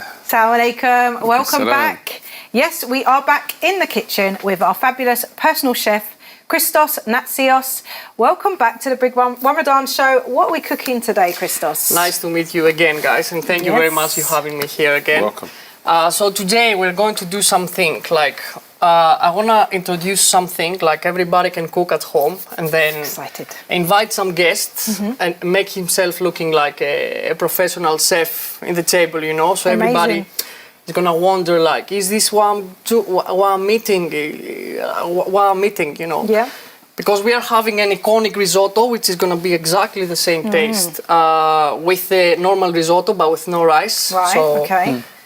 Assalamu alaikum. Welcome back. Yes, we are back in the kitchen with our fabulous personal chef, Christos Natsiosc. Welcome back to the Big Ramadan show. What are we cooking today, Christos? Nice to meet you again, guys, and thank you very much for having me here again. Welcome. So today we're going to do something like, I want to introduce something like everybody can cook at home and then invite some guests and make himself looking like a professional chef in the table, you know, so everybody is gonna wonder like, is this what I'm eating, you know? Yeah. Because we are having an iconic risotto, which is gonna be exactly the same taste with the normal risotto, but with no rice. Right, so,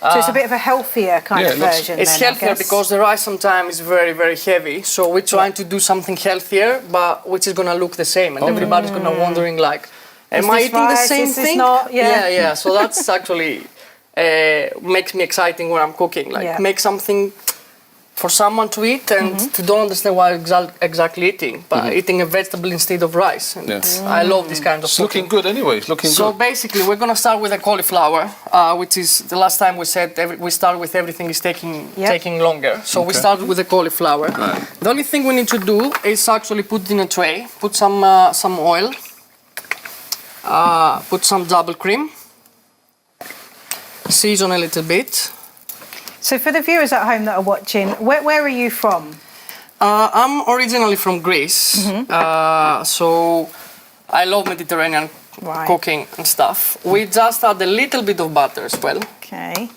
so it's a bit of a healthier kind of version. It's healthier because the rice sometimes is very, very heavy. So we're trying to do something healthier, but which is gonna look the same, and everybody's gonna wondering like, am I eating the same thing? Not? Yeah. So that's actually makes me exciting when I'm cooking. Like make something for someone to eat and to don't understand what exactly eating, but eating a vegetable instead of rice. And I love this kind of It's looking good anyway, it's looking good. So basically we're gonna start with a cauliflower, which is the last time we said we start with everything is taking longer. So we start with the cauliflower. Right. The only thing we need to do is actually put it in a tray, put some oil, put some double cream, season a little bit. So for the viewers at home that are watching, where are you from? I'm originally from Greece, so I love Mediterranean cooking and stuff. We just add a little bit of butter as well. Okay.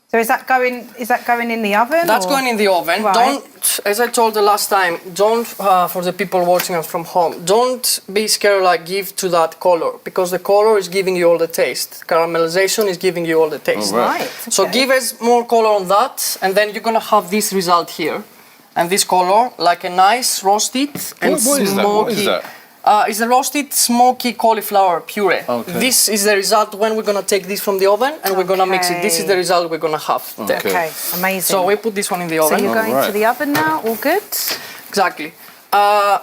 So is that going in the oven? That's going in the oven. Right. Don't, as I told the last time, don't for the people watching us from home, don't be scared like give to that color, because the color is giving you all the taste. Caramelization is giving you all the taste. Right. So give us more color on that, and then you're gonna have this result here, and this color like a nice roasted and smoky. What is that? It's a roasted smoky cauliflower puree. Okay. This is the result when we're gonna take this from the oven and we're gonna mix it. This is the result we're gonna have. Okay, amazing. So we put this one in the oven. So you're going to the oven now, all good? Exactly.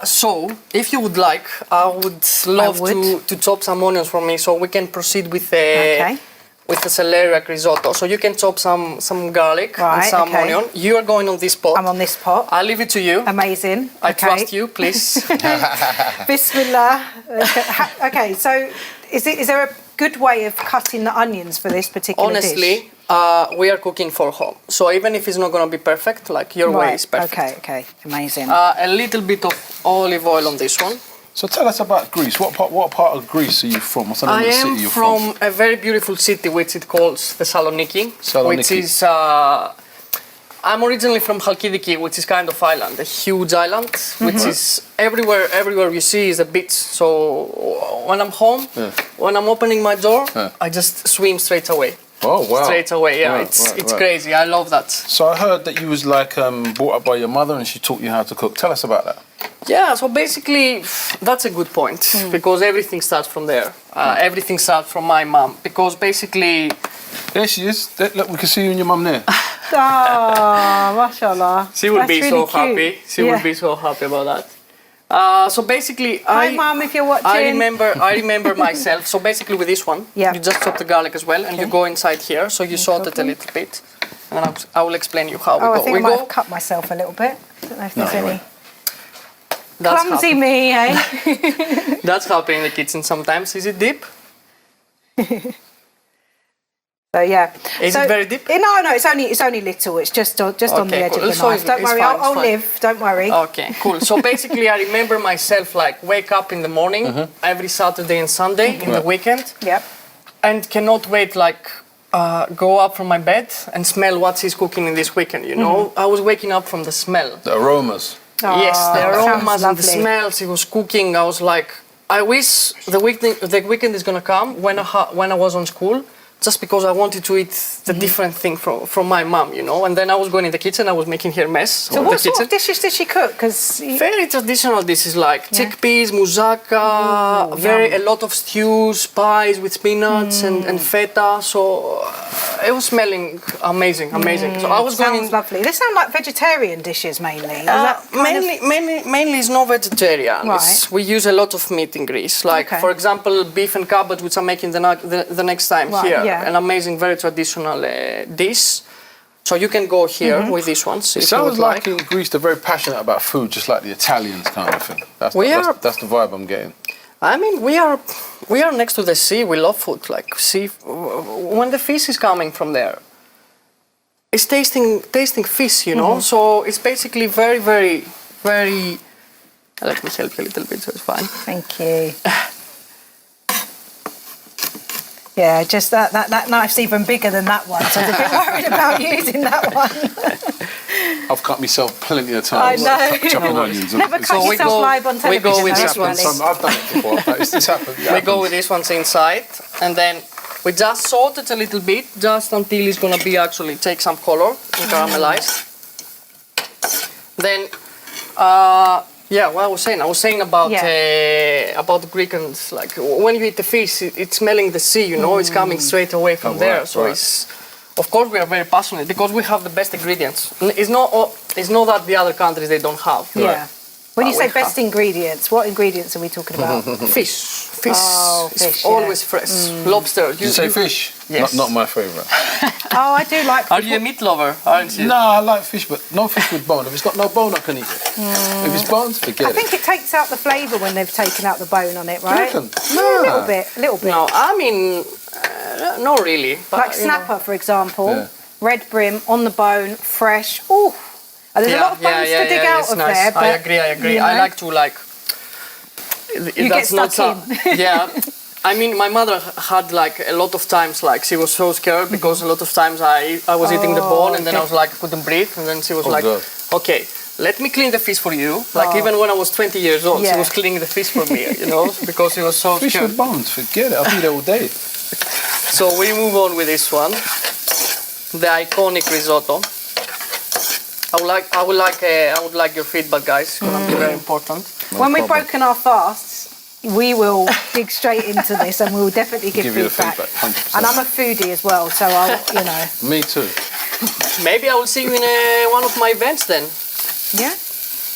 So if you would like, I would love to chop some onions for me so we can proceed with the celeriac risotto. So you can chop some garlic and some onion. You are going on this pot. I'm on this pot. I'll leave it to you. Amazing. I trust you, please. Bismillah. Okay, so is there a good way of cutting the onions for this particular dish? Honestly, we are cooking for home. So even if it's not going to be perfect, like your way is perfect. Okay, amazing. A little bit of olive oil on this one. So tell us about Greece. What part of Greece are you from? What's the name of the city you're from? I am from a very beautiful city which it calls Thessaloniki. Which is, I'm originally from Chalkidiki, which is kind of island, a huge island, which is everywhere you see is a beach. So when I'm home, when I'm opening my door, I just swim straight away. Oh wow! Straight away, yeah. It's crazy. I love that. So I heard that you was like brought up by your mother and she taught you how to cook. Tell us about that. Yeah, so basically, that's a good point because everything starts from there. Everything starts from my mom because basically... There she is. Look, we can see you and your mum there. Oh, mashallah. She would be so happy. She would be so happy about that. So basically, hi mum, if you're watching. I remember myself. So basically, with this one, you just chop the garlic as well, and you go inside here. So you saute it a little bit, and then I will explain you how we go. I think I might have cut myself a little bit. I don't know if there's any. That's clumsy me, eh? That's happening in the kitchen sometimes. Is it deep? So yeah. Is it very deep? No, it's only little. It's just on the edge of the knife. Don't worry, I'll live. Don't worry. Okay, cool. So basically, I remember myself like wake up in the morning every Saturday and Sunday in the weekend. Yep. And cannot wait like go up from my bed and smell what she's cooking in this weekend. You know, I was waking up from the smell. The aromas. Oh, yes, the aromas and the smells. She was cooking. I was like, I wish the weekend is gonna come when I was on school. Just because I wanted to eat the different thing from my mom, you know. And then I was going in the kitchen, I was making her mess. So what sort of dishes did she cook? Very traditional dishes like chickpeas, moussaka, a lot of stews, pies with spinach and feta. So it was smelling amazing. So I was going. Sounds lovely. They sound like vegetarian dishes mainly. Is that Mainly it's not vegetarian. Right. We use a lot of meat in Greece. Like for example, beef and cabbage, which I'm making the next time here. Yeah. An amazing, very traditional dish. So you can go here with these ones. It sounds like in Greece they're very passionate about food, just like the Italians kind of thing. That's the vibe I'm getting. I mean, we are next to the sea. We love food. Like sea, when the fish is coming from there, it's tasting fish, you know. So it's basically very, very, very. Let me help you a little bit, so it's fine. Thank you. Yeah, just that knife's even bigger than that one, so I was a bit worried about using that one. I've cut myself plenty of times. I know. Chopping onions. Never cut yourself live on television. We go with this one. I've done it before. It's happened. We go with these ones inside, and then we just salt it a little bit, just until it's gonna be actually take some color and caramelize. Then, what I was saying about the Greek and like when you eat the fish, it's smelling the sea. You know, it's coming straight away from there. So it's. Of course, we are very passionate because we have the best ingredients. It's not that the other countries they don't have. Yeah. When you say best ingredients, what ingredients are we talking about? Fish. Oh, It's fish, always fresh. Lobster. Did you say fish? Yes. Not my favourite. Oh, I do like. Are you a meat lover? Aren't you? No, I like fish, but no fish with bone. If it's got no bone, I can eat it. If it's bones, forget it. I think it takes out the flavour when they've taken out the bone on it, right? You reckon? No, a little bit. No, I mean, not really. But, Like snapper, for example, red brim on the bone, fresh. Ooh, there's a lot of bones to dig out of nice. there. But, I agree. You know, I like to you get stuck in. Yeah. I mean, my mother had like a lot of times, like she was so scared because a lot of times I was eating the bone and then I was like couldn't breathe, and then she was like, God. okay, let me clean the fish for you. Like even when I was 20 years old, she was cleaning the fish for me, you know, because she was so Fish scared. with bones, forget it. I'll be there all day. So we move on with this one, the iconic risotto. I would like your feedback, guys. It's gonna be very important. When we've broken our fasts, we will dig straight into this and we'll definitely give you the feedback. feedback, 100%. And I'm a foodie as well, so I'll, you know. Me too. Maybe I will see you in one of my events then. Yeah?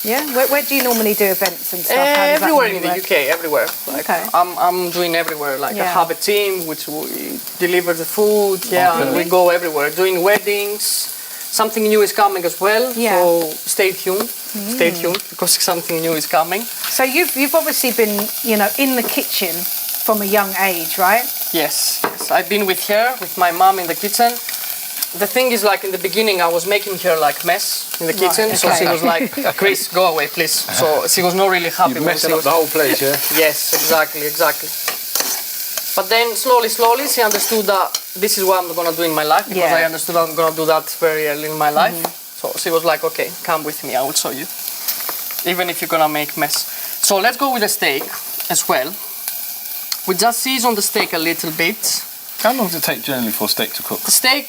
Yeah? Where do you normally do events and stuff? How does that Everywhere in normally the work? UK, everywhere. Like, Okay. I'm doing everywhere. Like I have a team which we deliver the food. Yeah, and we go everywhere. Doing weddings. Something new is coming as well. Yeah. So stay tuned. Stay tuned because something new is coming. So you've obviously been, you know, in the kitchen from a young age, right? Yes. I've been with her, with my mom in the kitchen. The thing is, like in the beginning, I was making her like mess in the kitchen, so she was like, "Chris, go away, please." So she was not really happy. You're messing up the whole place, yeah? Yes, exactly. But then slowly, she understood that this is what I'm gonna do in my life because I understood I'm gonna do that very early in my life. So she was like, "Okay, come with me. I will show you, even if you're gonna make mess." So let's go with the steak as well. We just season the steak a little bit. How long does it take generally for a steak to cook? The steak,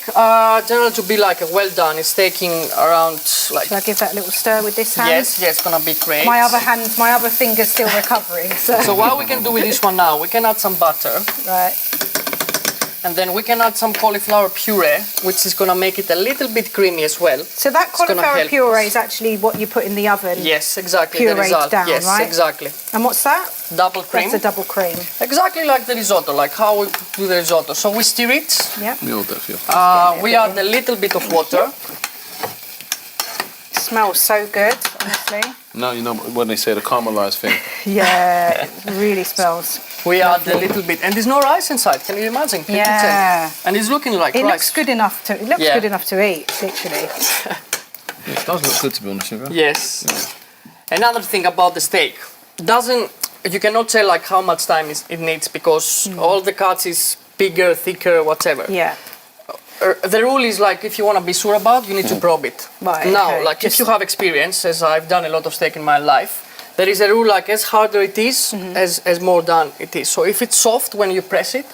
generally to be like well done, it's taking around like. Shall I give that a little stir with this hand? Yes, it's gonna be great. My other finger's still recovering. So what we can do with this one now, we can add some butter. Right. And then we can add some cauliflower puree, which is gonna make it a little bit creamy as well. So that cauliflower puree is actually what you put in the oven. Yes, exactly. Pureed the result. down, yes, right? exactly. And what's that? Double cream. That's a double cream. Exactly like the risotto, like how we do the risotto. So we stir it. Yeah. We add a little bit of water. It smells so good, honestly. No, you know when they say the caramelized thing. Yeah, it really smells. We add a little bit, and there's no rice inside. Can you imagine? Can you Yeah. tell? And it's looking like It rice. looks good enough to. It looks good enough to eat, literally. It does look good, to be honest with you. Yes. Another thing about the steak, you cannot tell like how much time it needs because all the cuts is bigger, thicker, whatever. Yeah. The rule is like if you want to be sure about, you need to probe it. Right, Now, okay. like if you have experience, as I've done a lot of steak in my life, there is a rule like as harder it is, as more done it is. So if it's soft when you press it,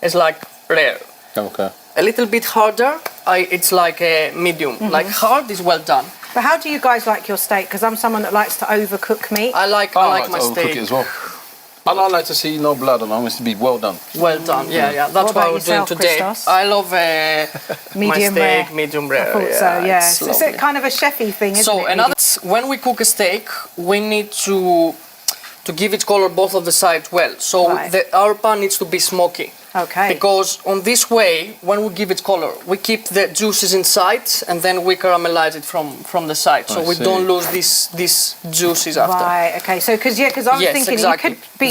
it's like rare. Okay. A little bit harder, it's like a medium. Like hard is well done. But how do you guys like your steak? Because I'm someone that likes to overcook meat. I like my I like to overcook steak. it as well. Yeah. I like my steak. I don't like to see no blood on. I want it to be well done. Well done, yeah. That's what we're doing today. Christos? I love medium my steak, rare. medium rare. I thought so, yeah. It's It's a kind of a chefy thing, isn't it? another, when we cook a steak, we need to give it color both of the sides well. So Right. our pan needs to be smoky. Okay. Because on this way, when we give it color, we keep the juices inside and then we caramelize it from the side. So we don't lose these juices after. Right, okay. So, because I was thinking exactly. you could be...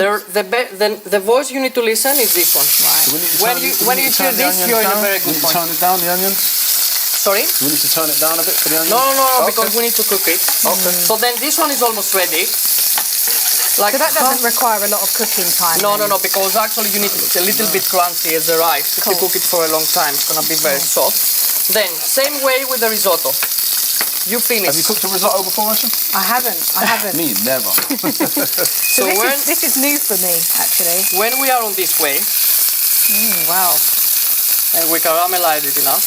The voice you need to listen is this one. Right. When you hear this, you're in a very good point. Turn it down, the onions? Sorry? Do we need to turn it down a bit for the onions? No, because we need to cook it. Okay. So then this one is almost ready. Like So that doesn't require a lot of cooking time? No, then? because actually you need it a little bit crunchy as the rice. If you cook it for a long time, it's gonna be very soft. Then, same way with the risotto. You finish. Have you cooked a risotto before, Russia? I haven't. Me, never. So this is new for me, actually. When we are on this way, Wow. and we caramelize it enough,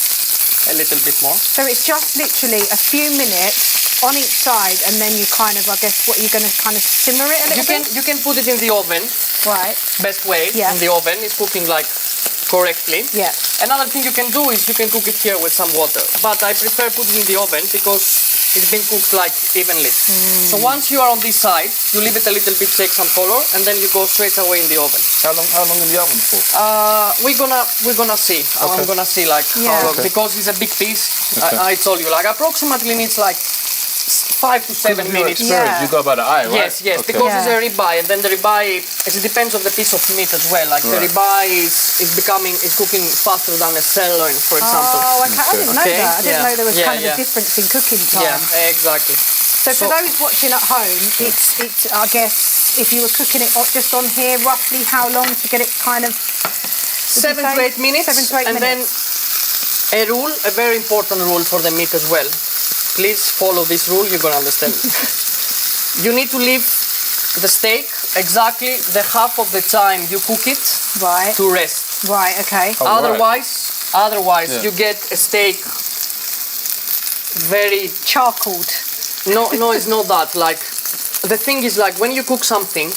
a little bit more. So it's just literally a few minutes on each side, and then you kind of, I guess, what you're going to kind of simmer it a little bit? You can put it in the oven. Right. Best way Yeah. in the oven is cooking like correctly. Yeah. Another thing you can do is you can cook it here with some water, but I prefer putting it in the oven because it's been cooked like evenly. So once you are on this side, you leave it a little bit, take some color, and then you go straight away in the oven. How long in the oven for? We're gonna see. I'm gonna see like how long, because it's a big piece. Okay. I told you like approximately needs like 5 to 7 minutes. Yeah. You go by the eye, right? Yes, Okay. because it's a ribeye, and then the ribeye, it depends on the piece of meat as well. Like the ribeye is cooking faster than a sirloin, for example. Oh, okay. I didn't know Okay. that. I didn't Yeah. know there was Yeah, kind of yeah. a difference in cooking time. Yeah, exactly. So for those watching at home, it's I guess if you were cooking it just on here, roughly how long to get it kind of 7 to 8 minutes. 7 to 8 and minutes. then a very important rule for the meat as well. Please follow this rule, you're gonna understand. You need to leave the steak exactly the half of the time you cook it Right. to rest. Right. Okay. Oh, Otherwise, Yeah. you get a steak very Charcoaled. no, it's not that. Like the thing is, like when you cook something,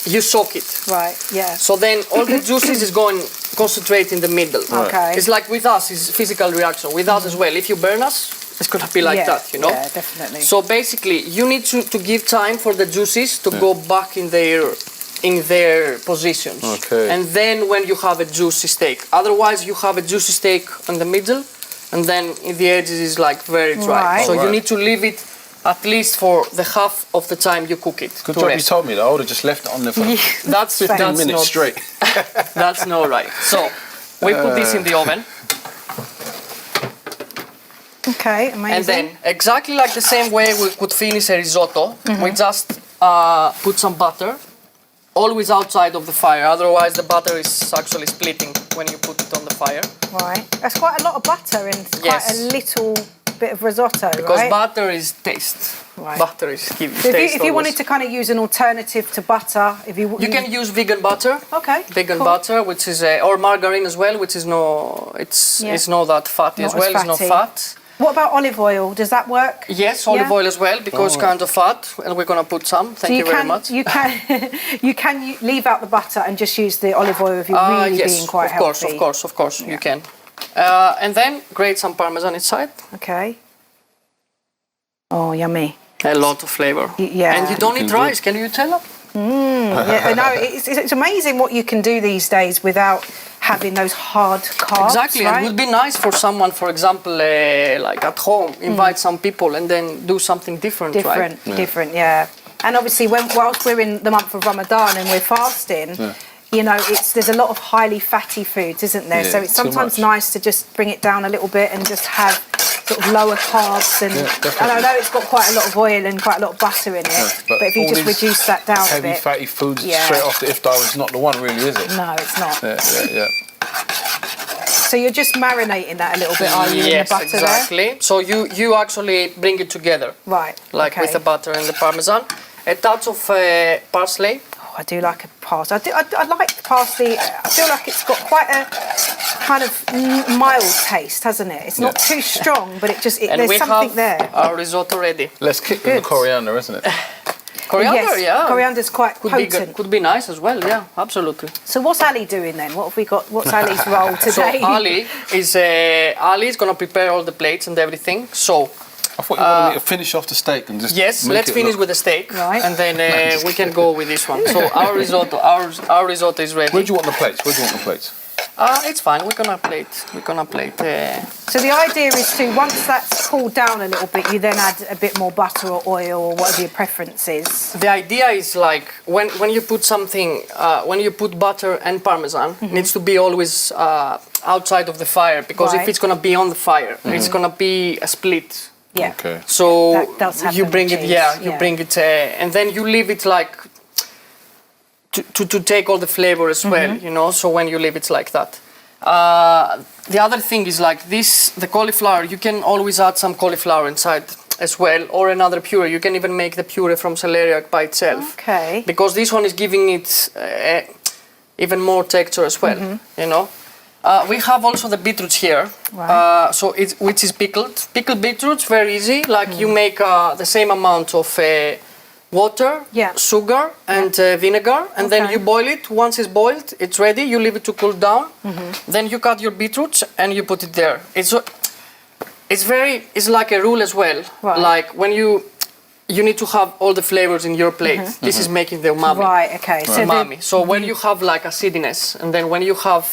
you soak it. Right. Yeah. So then all the juices is going concentrate in the middle. Okay. It's like with us, it's physical reaction. With us as well. If you burn us, it's gonna be like that, you know. Yeah, definitely. So basically, you need to give time for the juices to go back in their positions. Okay. And then when you have a juicy steak, otherwise you have a juicy steak in the middle, and then in the edges is like very dry. Right. So you Right. need to leave it at least for the half of the time you cook it. Good to job you rest. told me that. I would have just left it on there for That's 15 minutes not, straight. That's not right. So we put this in the oven, Okay. Amazing. and then exactly like the same way we could finish a risotto, we just put some butter, always outside of the fire. Otherwise, the butter is actually splitting when you put it on the fire. Right. That's quite a lot of butter and quite a little bit of risotto, Because right? butter is taste. Right. Butter is give So taste. if you wanted always. to kind of use an alternative to butter, if you You can use vegan butter. Okay. Vegan cool. butter, which is or margarine as well, which is it's not that fatty Not as well. as It's not fatty. fat. What about olive oil? Does that work? Yes, olive Yeah. oil as well, because kind of fat, and we're gonna put some. Thank you very much. You can leave out the butter and just use the olive oil if you're really yes, being quite healthy. of course, you can. And then grate some parmesan inside. Okay. Oh, yummy. A lot of flavor. Yeah. And you don't eat rice, can you tell them? Yeah, I know. It's amazing what you can do these days without having those hard carbs. Exactly, right? it would be nice for someone, for example, like at home, invite some people and then do something different, right? Different, yeah. And obviously, whilst we're in the month of Ramadan and we're fasting, you know, there's a lot of highly fatty foods, isn't there? Yeah, so it's too sometimes much. nice to just bring it down a little bit and just have sort of lower carbs. And I know it's got quite a lot of oil and quite a lot of butter in it, but if you all just these reduce that down a heavy bit. fatty foods Yeah. straight off the iftar is not the one, really, is it? No, it's not. Yeah. So you're just marinating that a little bit, are you, in the Yes, butter exactly. So you actually bring it together, there? Right. like with the butter and the parmesan. A touch of parsley. Oh, I do like a parsley. I like parsley. I feel like it's got quite a kind of mild taste, hasn't it? It's not too strong, but And there's we something have there. our risotto ready. Let's kick with the coriander, isn't it? Coriander, yeah. Coriander's quite potent. Could be nice as well, yeah, absolutely. So what's Ali doing then? What have we got? What's Ali's role today? So Ali is gonna prepare all the plates and everything. So I thought you wanted me to finish off the steak and just yes, let's finish with the steak, right? And then we can go with this one. So our risotto is ready. Where do you want the plates? It's fine. We're gonna plate. So the idea is to, once that's cooled down a little bit, you then add a bit more butter or oil or whatever your preference is. The idea is like when you put something, when you put butter and parmesan, it needs to be always outside of the fire, because if it's gonna be on the fire, it's gonna be a split. Yeah. Okay. So That does happen you bring with it, cheese, you bring it, and then you leave it like to take all the flavor as well, you know. So when you leave it like that. The other thing is like this, the cauliflower. You can always add some cauliflower inside as well, or another puree. You can even make the puree from celeriac by itself. Okay. Because this one is giving it even more texture as well, you know. We have also the beetroots here, Right. Which is pickled. Pickled beetroots, very easy. Like you make the same amount of water, sugar, and vinegar, and then you boil it. Once it's boiled, it's ready. You leave it to cool down. Then you cut your beetroots and you put it there. It's like a rule as well. Right. Like when you need to have all the flavors in your plate. This is making the umami. Right. Okay. So Umami. So when you have like acidity, and then when you have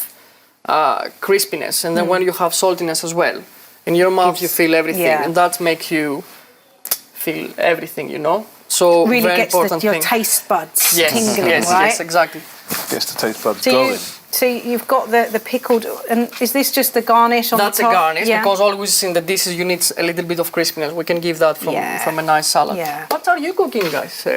crispiness, and then when you have saltiness as well, in your mouth you feel everything, and that makes you feel everything, you know. So really very gets important your thing. taste buds Yes, tingling, yes, right? yes, exactly. Gets the taste buds So going. So you've got the pickled, and is this just the garnish on That's the top? a garnish, because always in the dishes you need a little bit of crispiness. We can give that from a nice salad. Yeah. What are you cooking, guys?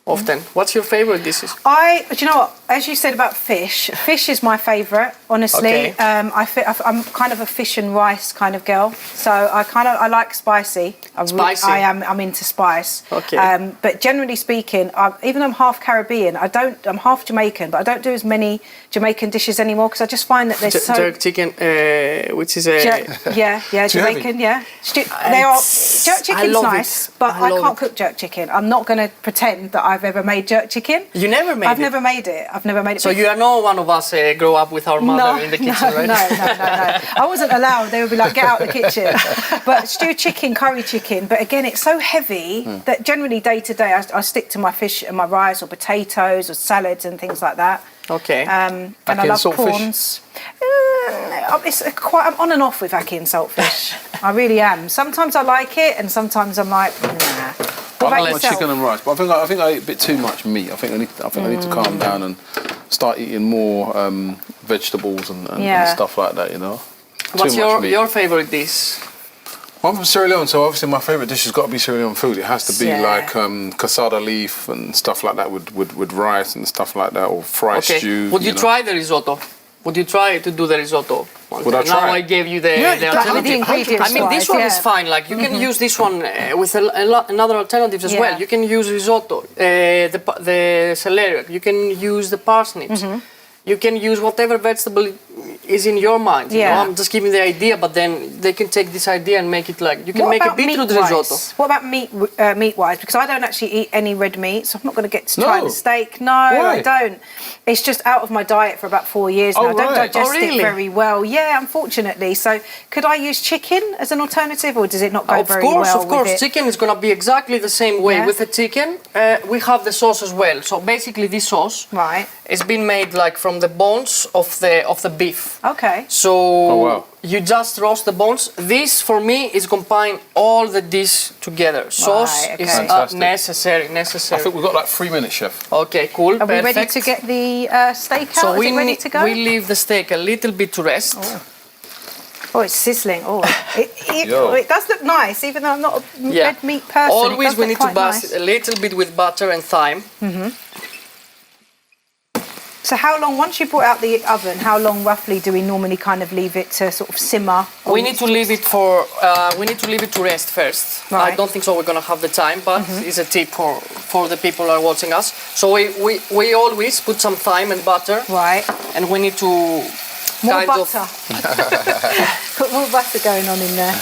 Often. What's your favorite dishes? Do you know what? As you said about fish, fish is my favourite, honestly. Okay. I'm kind of a fish and rice kind of girl, so I like spicy. Spicy. I'm into spice. Okay. But generally speaking, even though I'm half Caribbean, I'm half Jamaican, but I don't do as many Jamaican dishes anymore because I just find that there's Jerk chicken, which is a... Jamaican, yeah. Jerk chicken's nice, but I can't cook jerk chicken. I'm not going to pretend that I've ever made jerk chicken. You never made it? I've never made it. So you are not one of us grow up with our mother in the kitchen, right? No. I wasn't allowed. They would be like, get out of the kitchen. But stewed chicken, curry chicken. But again, it's so heavy that generally day to day I stick to my fish and my rice or potatoes or salads and things like that. Okay. And I love prawns. I'm on and off with ackee and saltfish. I really am. Sometimes I like it, and sometimes I'm like, nah. I like my chicken and rice, but I think I eat a bit too much meat. I think I need to calm down and start eating more vegetables and stuff like that. You know. What's your favorite dish? I'm from Sierra Leone, so obviously my favourite dish has got to be Sierra Leone food. It has to be like cassava leaf and stuff like that with rice and stuff like that, or fried stew. Would you try the risotto? Would you try to do the risotto? Would I try? Now I gave you the alternative. I mean, this one is fine. Like you can use this one with another alternatives as well. You can use risotto, the celeriac. You can use the parsnips. You can use whatever vegetable is in your mind. You know? I'm just giving the idea, but then they can take this idea and make it like you can make a beetroot risotto. What about meat-wise? Because I don't actually eat any red meat, so I'm not going to get to try the steak. No, I don't. It's just out of my diet for about 4 years now. I don't digest it very well. Yeah, unfortunately. So could I use chicken as an alternative, or does it not go very well? Of course. Chicken is going to be exactly the same way. With the chicken, we have the sauce as well. So basically, this sauce is been made like from the bones of the beef. Okay. So you just roast the bones. This for me is combine all the dish together. Sauce is necessary. I think we've got like 3 minutes, chef. Okay, cool. Are we ready to get the steak out? So is it ready to go? We leave the steak a little bit to rest. Oh, it's sizzling. Oh, it does look nice, even though I'm not a red meat person. Always we need to baste it a little bit with butter and thyme. So how long, once you brought out the oven, how long roughly do we normally kind of leave it to sort of simmer? We need to leave it to rest first. I don't think so we're gonna have the time, but it's a tip for the people who are watching us. So we always put some thyme and butter. Right. And we need to more butter. Put more butter going on in there.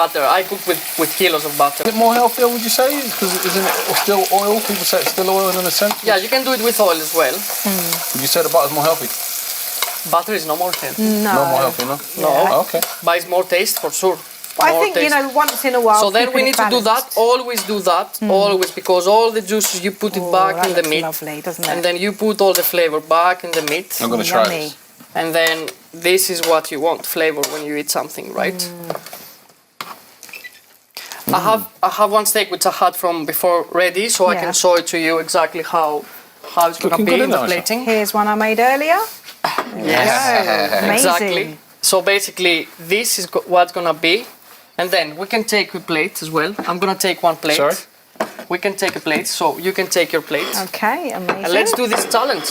butter. I cook with kilos of butter. Is it more healthier, would you say? Because isn't it still oil? People say it's still oil in a sense. Yeah, you can do it with oil as well. Would you say the butter's more healthy? Butter is no more healthy. No more healthy, no? No. Oh, okay. But it's more taste for sure. But I think, taste. you know, once in a while. So then we need to do that. Always do that. Always, because all the juices you put it back in the meat. Lovely, doesn't it? And then you put all the flavor back in the meat. I'm gonna try this. And then this is what you want, flavor, when you eat something, right? I have one steak which I had from before ready, so I can show it to you exactly how it's gonna be in the plating. Here's one I made earlier. Yes, Amazing. exactly. So basically, this is what's gonna be, and then we can take a plate as well. I'm gonna take one plate. Sorry? We can take a plate, so you can take your plate. Okay, amazing. And let's do this challenge.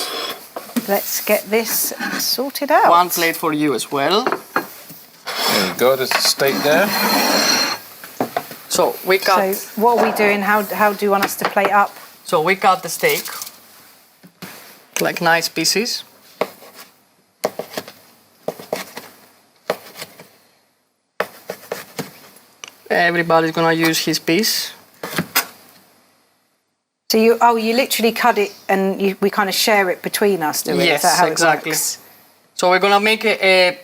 Let's get this sorted out. One plate for you as well. There you go, there's a steak there. So we cut. So what are we doing? How do you want us to plate up? So we cut the steak like nice pieces. Everybody's gonna use his piece. So you literally cut it and we kind of share it between us, do we? Yes, Is that how exactly. It works? So we're gonna make a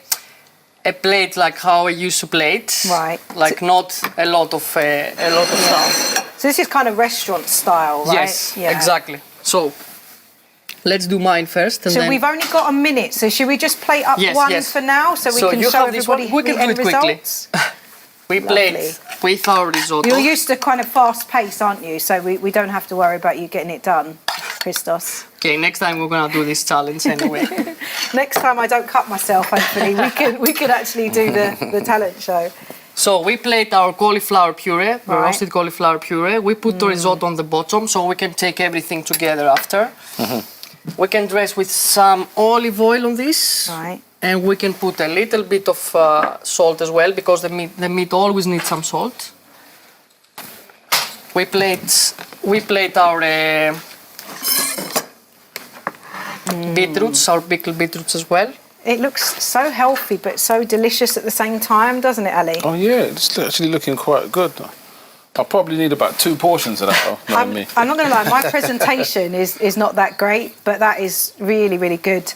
plate like how I used to plate. Right. Like not a lot of stuff. So this is kind of restaurant style, right? Yes, exactly. So let's do mine first. And so then we've only got a minute. So should we just plate up one for now so we can you show have this one. everybody We can the do end it quickly. results? We plate with our risotto. You're used to kind of fast pace, aren't you? So we don't have to worry about you getting it done, Christos. Okay, next time we're gonna do this challenge anyway. Next time I don't cut myself, hopefully we can actually do the talent show. So we plate our cauliflower puree, the roasted cauliflower puree. We put the risotto on the bottom so we can take everything together after. We can dress with some olive oil on this. Right. And we can put a little bit of salt as well, because the meat always needs some salt. We plate our beetroots, our pickled beetroots as well. It looks so healthy but so delicious at the same time, doesn't it, Ali? Oh yeah, it's actually looking quite good. I'll probably need about 2 portions of that though, I'm not going to lie, my presentation is not that great, but that is really, really good.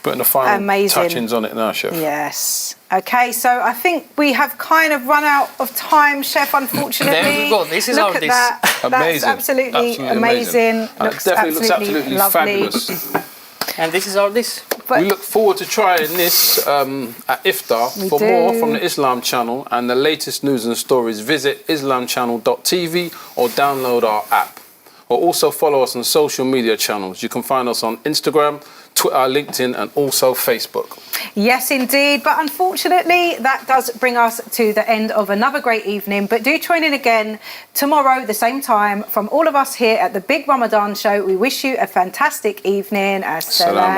Putting the final touchings on it now, Chef. Yes. Okay, so I think we have kind of run out of time, Chef, unfortunately. There we go. This is Look our at that. Amazing. That's absolutely amazing. It definitely looks absolutely lovely. fabulous. And this is our dish. We look forward to trying this at Iftar. For more from the Islam channel and the latest news and stories, visit islamchannel.tv or download our app. Or also follow us on social media channels. You can find us on Instagram, Twitter, LinkedIn, and also Facebook. Yes, indeed. But unfortunately, that does bring us to the end of another great evening. But do tune in again tomorrow, the same time. From all of us here at the Big Ramadan Show, we wish you a fantastic evening. As-salam.